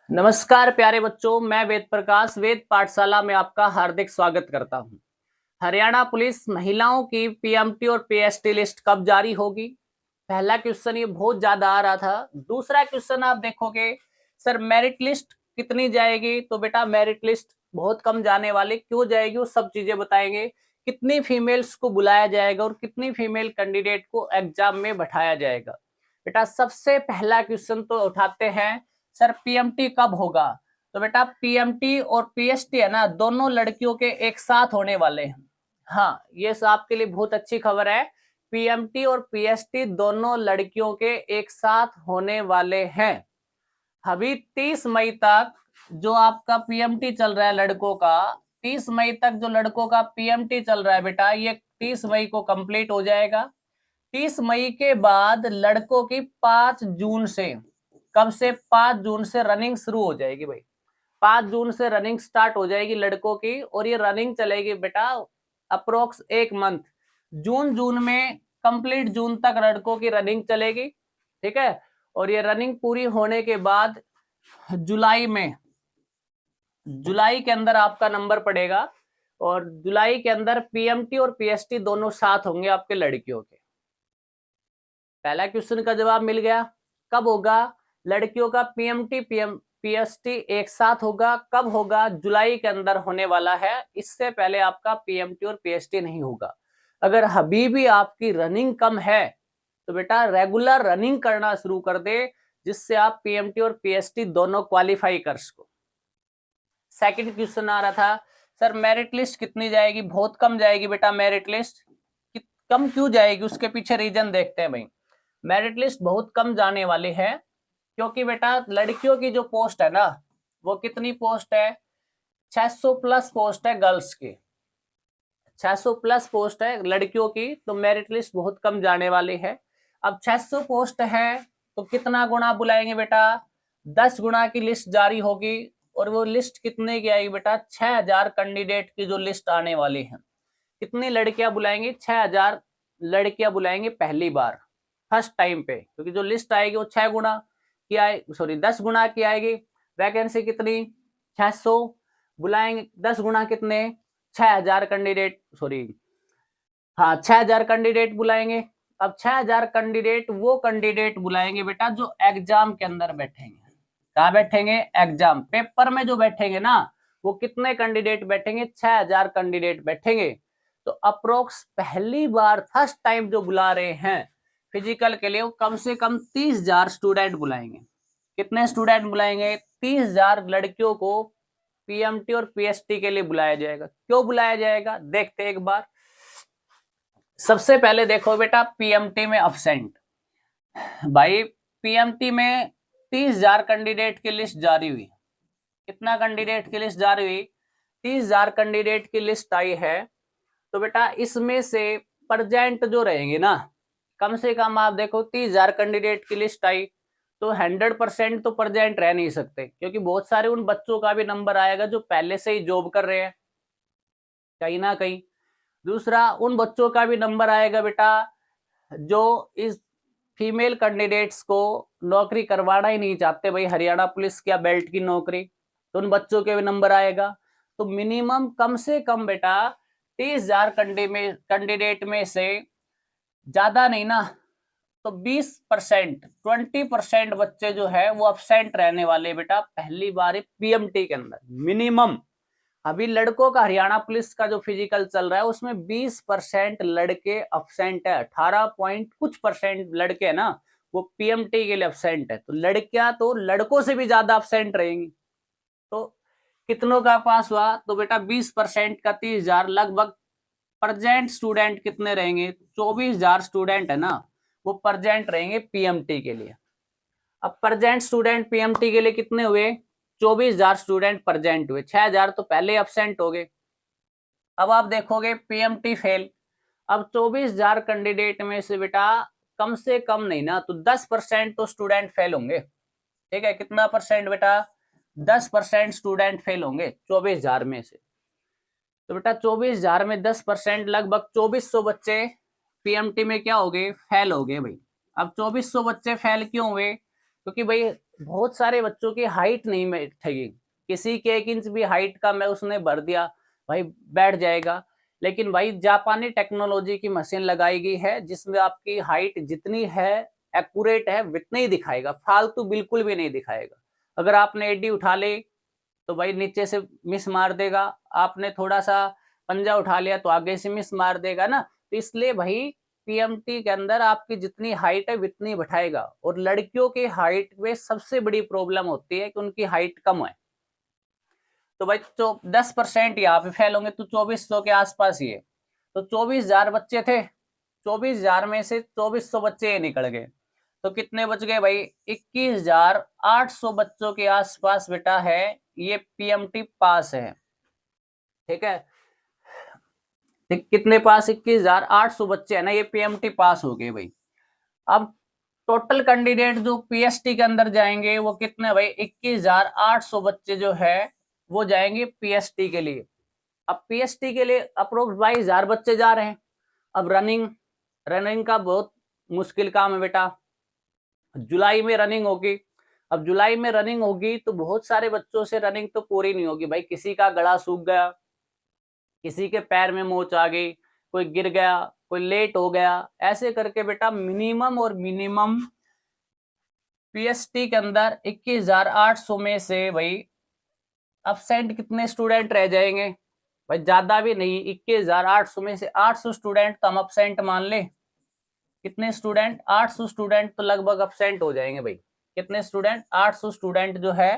नमस्कार प्यारे बच्चों, मैं वेद प्रकाश वेद पाठशाला में आपका हार्दिक स्वागत करता हूं। हरियाणा पुलिस महिलाओं की पीएमटी और पीएसटी लिस्ट कब जारी होगी? पहला क्वेश्चन ये बहुत ज्यादा आ रहा था। दूसरा क्वेश्चन आप देखोगे, सर मेरिट लिस्ट कितनी जाएगी? तो बेटा मेरिट लिस्ट बहुत कम जाने वाली, क्यों जाएगी वो सब चीजें बताएंगे। कितनी फीमेल्स को बुलाया जाएगा और कितनी फीमेल कैंडिडेट को एग्जाम में बैठाया जाएगा। बेटा सबसे पहला क्वेश्चन तो उठाते हैं, सर पीएमटी कब होगा? तो बेटा पीएमटी और पीएसटी है ना, दोनों लड़कियों के एक साथ होने वाले हैं। हाँ, ये आपके लिए बहुत अच्छी खबर है। पीएमटी और पीएसटी दोनों लड़कियों के एक साथ होने वाले हैं। अभी 30 मई तक जो आपका पीएमटी चल रहा है लड़कों का, 30 मई तक जो लड़कों का पीएमटी चल रहा है बेटा, ये 30 मई को कंप्लीट हो जाएगा। 30 मई के बाद लड़कों की 5 जून से, कब से? 5 जून से रनिंग शुरू हो जाएगी भाई। 5 जून से रनिंग स्टार्ट हो जाएगी लड़कों की, और ये रनिंग चलेगी बेटा अप्रोक्स 1 मंथ। जून में कंप्लीट जून तक लड़कों की रनिंग चलेगी, ठीक है। और ये रनिंग पूरी होने के बाद जुलाई के अंदर आपका नंबर पड़ेगा, और जुलाई के अंदर पीएमटी और पीएसटी दोनों साथ होंगे आपके लड़कियों के। पहला क्वेश्चन का जवाब मिल गया। कब होगा लड़कियों का पीएमटी पीएसटी एक साथ होगा? कब होगा? जुलाई के अंदर होने वाला है। इससे पहले आपका पीएमटी और पीएसटी नहीं होगा। अगर अभी भी आपकी रनिंग कम है तो बेटा रेगुलर रनिंग करना शुरू कर दे, जिससे आप पीएमटी और पीएसटी दोनों क्वालिफाई कर सको। सेकंड क्वेश्चन आ रहा था, सर मेरिट लिस्ट कितनी जाएगी? बहुत कम जाएगी बेटा मेरिट लिस्ट। कम क्यों जाएगी, उसके पीछे रीजन देखते हैं भाई। मेरिट लिस्ट बहुत कम जाने वाली है क्योंकि बेटा लड़कियों की जो पोस्ट है ना, वो कितनी पोस्ट है? 600 प्लस पोस्ट है गर्ल्स की, 600 प्लस पोस्ट है लड़कियों की, तो मेरिट लिस्ट बहुत कम जाने वाली है। अब 600 पोस्ट है तो कितना गुना बुलाएंगे बेटा? 10 गुना की लिस्ट जारी होगी, और वो लिस्ट कितने की आएगी बेटा? 6000 कैंडिडेट की जो लिस्ट आने वाली है। कितनी लड़कियां बुलाएंगे? 6000 लड़कियां बुलाएंगे पहली बार, फर्स्ट टाइम पे, क्योंकि जो लिस्ट आएगी वो 6 गुना की आए, सॉरी 10 गुना की आएगी। वैकेंसी कितनी? 600 बुलाएंगे, 10 गुना कितने? 6000 कैंडिडेट, सॉरी हाँ 6000 कैंडिडेट बुलाएंगे। अब 6000 कैंडिडेट वो कैंडिडेट बुलाएंगे बेटा जो एग्जाम के अंदर बैठेंगे। कहाँ बैठेंगे? एग्जाम पेपर में जो बैठेंगे ना, वो कितने कैंडिडेट बैठेंगे? 6000 कैंडिडेट बैठेंगे। तो अप्रोक्स पहली बार फर्स्ट टाइम जो बुला रहे हैं फिजिकल के लिए, वो कम से कम 30,000 स्टूडेंट बुलाएंगे। कितने स्टूडेंट बुलाएंगे? 30,000 लड़कियों को पीएमटी और पीएसटी के लिए बुलाया जाएगा। क्यों बुलाया जाएगा देखते एक बार। सबसे पहले देखो बेटा पीएमटी में अब्सेंट, भाई पीएमटी में 30,000 कैंडिडेट की लिस्ट जारी हुई। कितना कैंडिडेट की लिस्ट जारी हुई? 30,000 कैंडिडेट की लिस्ट आई है। तो बेटा इसमें से प्रेजेंट जो रहेंगे ना, कम से कम आप देखो 30,000 कैंडिडेट की लिस्ट आई, तो 100% तो प्रेजेंट रह नहीं सकते, क्योंकि बहुत सारे उन बच्चों का भी नंबर आएगा जो पहले से ही जॉब कर रहे हैं कहीं ना कहीं। दूसरा उन बच्चों का भी नंबर आएगा बेटा जो इस फीमेल कैंडिडेट्स को नौकरी करवाना ही नहीं चाहते, भाई हरियाणा पुलिस क्या बेल्ट की नौकरी, तो उन बच्चों के भी नंबर आएगा। तो मिनिमम कम से कम बेटा 30,000 कैंडिडेट में से ज्यादा नहीं ना, तो 20% 20% बच्चे जो है वो अब्सेंट रहने वाले बेटा पहली बार पीएमटी के अंदर मिनिमम। अभी लड़कों का हरियाणा पुलिस का जो फिजिकल चल रहा है उसमें 20% लड़के अब्सेंट है, 18 पॉइंट कुछ परसेंट लड़के है ना, वो पीएमटी के लिए अब्सेंट है। तो लड़कियां तो लड़कों से भी ज्यादा अब्सेंट रहेंगी। तो कितनों का पास हुआ? तो बेटा 20% का 30,000, लगभग प्रेजेंट स्टूडेंट कितने रहेंगे? 24,000 स्टूडेंट है ना, वो प्रेजेंट रहेंगे पीएमटी के लिए। अब प्रेजेंट स्टूडेंट पीएमटी के लिए कितने हुए? 24,000 स्टूडेंट प्रेजेंट हुए, 6,000 तो पहले अब्सेंट हो गए। अब आप देखोगे पीएमटी फेल। अब 24,000 कैंडिडेट में से बेटा कम से कम नहीं ना, तो 10% तो स्टूडेंट फेल होंगे, ठीक है। कितना परसेंट बेटा? 10% स्टूडेंट फेल होंगे 24,000 में से। तो बेटा 24,000 में 10%, लगभग 2400 बच्चे पीएमटी में क्या हो गए? फेल हो गए भाई। अब 2400 बच्चे फेल क्यों हुए? क्योंकि भाई बहुत सारे बच्चों की हाइट नहीं बैठेगी, किसी के 1 इंच भी हाइट का मैं उसने भर दिया भाई बैठ जाएगा। लेकिन भाई जापानी टेक्नोलॉजी की मशीन लगाई गई है जिसमें आपकी हाइट जितनी है एक्यूरेट है उतनी ही दिखाएगा, फालतू बिल्कुल भी नहीं दिखाएगा। अगर आपने एडी उठा ली तो भाई नीचे से मिस मार देगा, आपने थोड़ा सा पंजा उठा लिया तो आगे से मिस मार देगा ना। तो इसलिए भाई पीएमटी के अंदर आपकी जितनी हाइट है उतनी बैठाएगा। और लड़कियों की हाइट में सबसे बड़ी प्रॉब्लम होती है कि उनकी हाइट कम है। तो भाई 10% यहाँ पे फेल होंगे तो 2400 के आसपास ही है। तो 24,000 बच्चे थे, 24,000 में से 2400 बच्चे निकल गए, तो कितने बच गए भाई 21,800 बच्चों के आसपास बेटा है ये पीएमटी पास है। ठीक है, कितने पास 21,800 बच्चे है ना ये पीएमटी पास हो गए भाई। अब टोटल कैंडिडेट जो पीएसटी के अंदर जाएंगे वो कितने भाई 21,800 बच्चे जो है वो जाएंगे पीएसटी के लिए। अब पीएसटी के लिए अप्रोक्स 22,000 बच्चे जा रहे हैं। अब रनिंग का बहुत मुश्किल काम है बेटा। जुलाई में रनिंग होगी, अब जुलाई में रनिंग होगी तो बहुत सारे बच्चों से रनिंग तो पूरी नहीं होगी भाई, किसी का गला सूख गया, किसी के पैर में मोच आ गई, कोई गिर गया, कोई लेट हो गया, ऐसे करके बेटा मिनिमम पीएसटी के अंदर 21,800 में से भाई अब्सेंट कितने स्टूडेंट रह जाएंगे भाई, ज्यादा भी नहीं, 21,800 में से 800 स्टूडेंट तो हम अब्सेंट मान ले। कितने स्टूडेंट 800 स्टूडेंट तो लगभग अब्सेंट हो जाएंगे भाई। कितने स्टूडेंट 800 स्टूडेंट जो है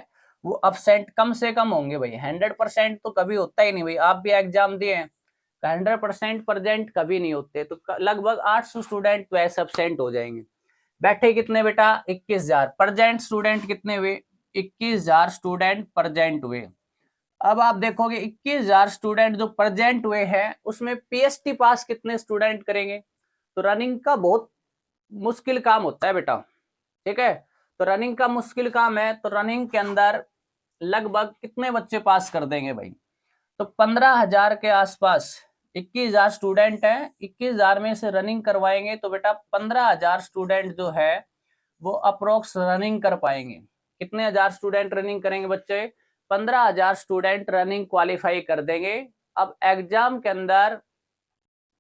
वो अब्सेंट कम से कम होंगे भाई। 100% तो कभी होता ही नहीं भाई, आप भी एग्जाम दिए हैं 100% प्रेजेंट कभी नहीं होते, तो लगभग 800 स्टूडेंट तो ऐसे अब्सेंट हो जाएंगे। बैठे कितने बेटा 21,000, प्रेजेंट स्टूडेंट कितने हुए 21,000 स्टूडेंट प्रेजेंट हुए। अब आप देखोगे 21,000 स्टूडेंट जो प्रेजेंट हुए हैं उसमें पीएसटी पास कितने स्टूडेंट करेंगे। तो रनिंग का बहुत मुश्किल काम होता है बेटा। ठीक है, तो रनिंग का मुश्किल काम है, तो रनिंग के अंदर लगभग कितने बच्चे पास कर देंगे भाई, तो 15,000 के आसपास। 21,000 स्टूडेंट है, 21,000 में से रनिंग करवाएंगे तो बेटा 15,000 स्टूडेंट जो है वो अप्रोक्स रनिंग कर पाएंगे। कितने हजार स्टूडेंट रनिंग करेंगे बच्चे, 15,000 स्टूडेंट रनिंग क्वालिफाई कर देंगे। अब एग्जाम के अंदर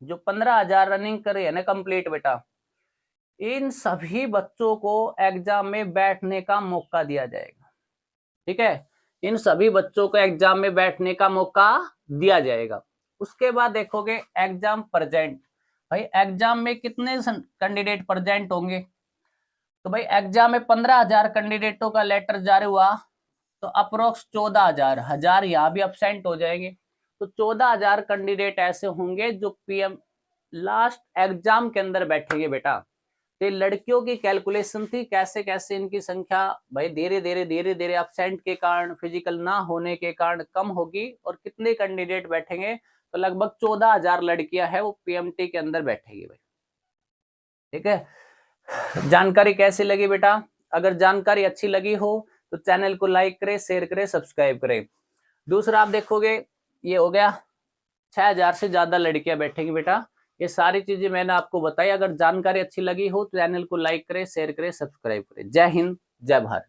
जो 15,000 रनिंग करे है ना कंप्लीट बेटा, इन सभी बच्चों को एग्जाम में बैठने का मौका दिया जाएगा। ठीक है, इन सभी बच्चों को एग्जाम में बैठने का मौका दिया जाएगा। उसके बाद देखोगे एग्जाम प्रेजेंट, भाई एग्जाम में कितने कैंडिडेट प्रेजेंट होंगे, तो भाई एग्जाम में 15,000 कैंडिडेटों का लेटर जारी हुआ तो अप्रोक्स 14,000 यहाँ भी अब्सेंट हो जाएंगे। तो 14,000 कैंडिडेट ऐसे होंगे जो पीएम लास्ट एग्जाम के अंदर बैठेंगे बेटा। तो लड़कियों की कैलकुलेशन थी कैसे कैसे इनकी संख्या भाई धीरे धीरे अब्सेंट के कारण, फिजिकल ना होने के कारण कम होगी और कितने कैंडिडेट बैठेंगे, तो लगभग 14,000 लड़कियां है वो पीएमटी के अंदर बैठेगी भाई। ठीक है, जानकारी कैसी लगी बेटा, अगर जानकारी अच्छी लगी हो तो चैनल को लाइक करें, शेयर करें, सब्सक्राइब करें। दूसरा आप देखोगे ये हो गया 6,000 से ज्यादा लड़कियां बैठेंगी बेटा। ये सारी चीजें मैंने आपको बताई, अगर जानकारी अच्छी लगी हो तो चैनल को लाइक करें, शेयर करें, सब्सक्राइब करें। जय हिंद, जय भारत।